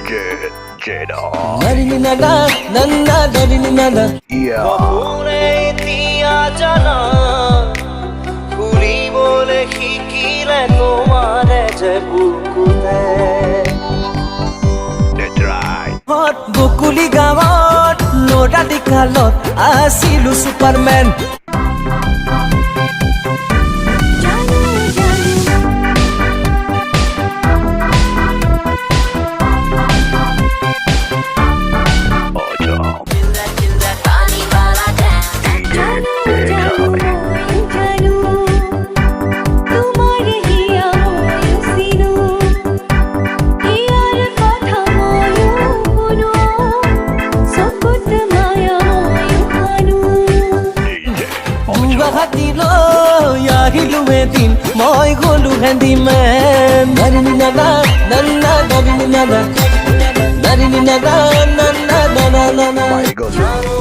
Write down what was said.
Narini nana, nana, narini nana. কখনে দিয়া জানা ঘুরিবলে শিকিলে তোমারে যে বুকুতে হট বকুলি গাঁৱত ল'ৰা দেখালত আছিলো ছুপাৰমেন এদিন মই গলো হেণ্ডিমেন নাৰিনী নানা নানা নাৰিনী নানা নাৰিনী নানা নানা নানা নানা